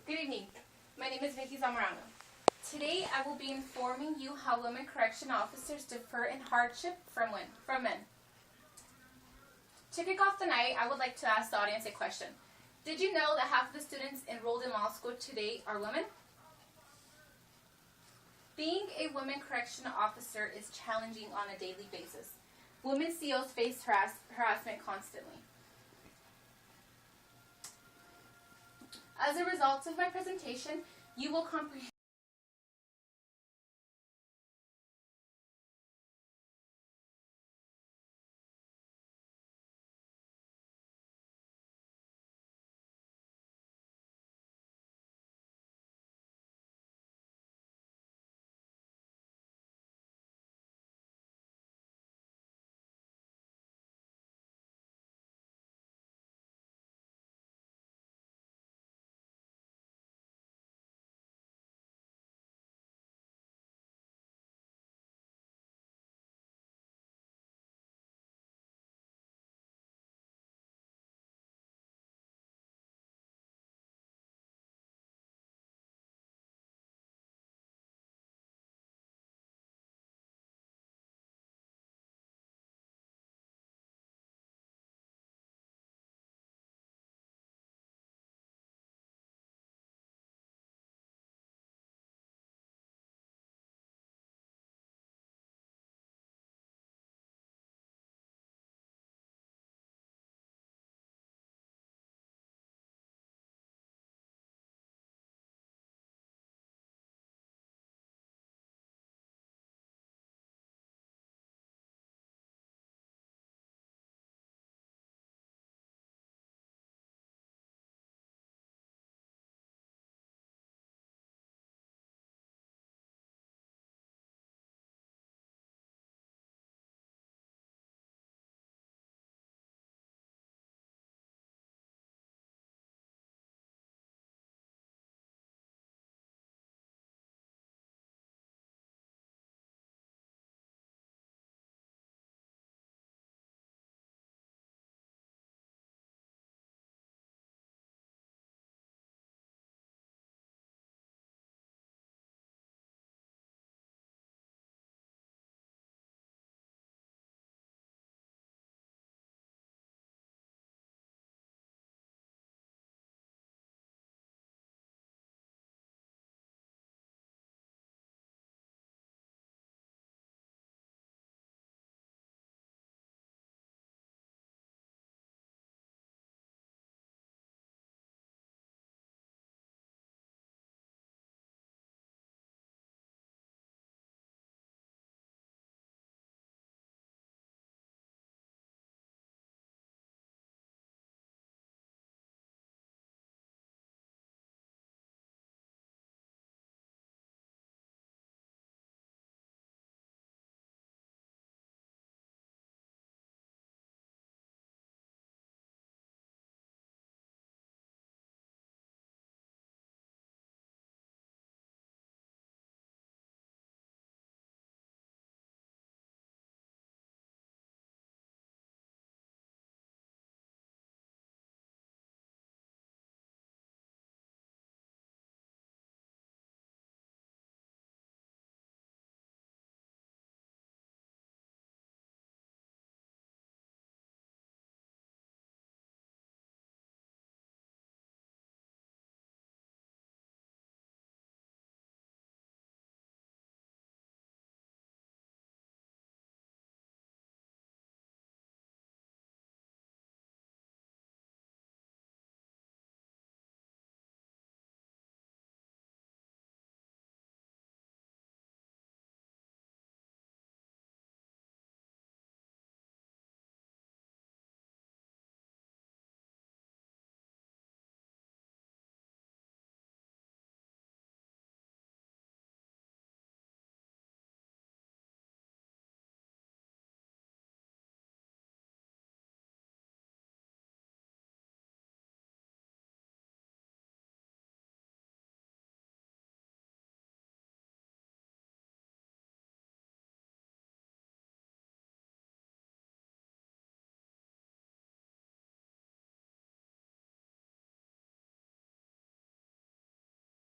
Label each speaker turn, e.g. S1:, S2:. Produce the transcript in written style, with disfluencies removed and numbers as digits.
S1: Good evening. My name is Vicky Zamorano. Today I will be informing you how women correction officers differ in hardship from men. To kick off the night, I would like to ask the audience a question. Did you know that half of the students enrolled in law school today are women? Being a women correction officer is challenging on a daily basis. Women COs face harassment constantly. As a result of my presentation, you will comprehend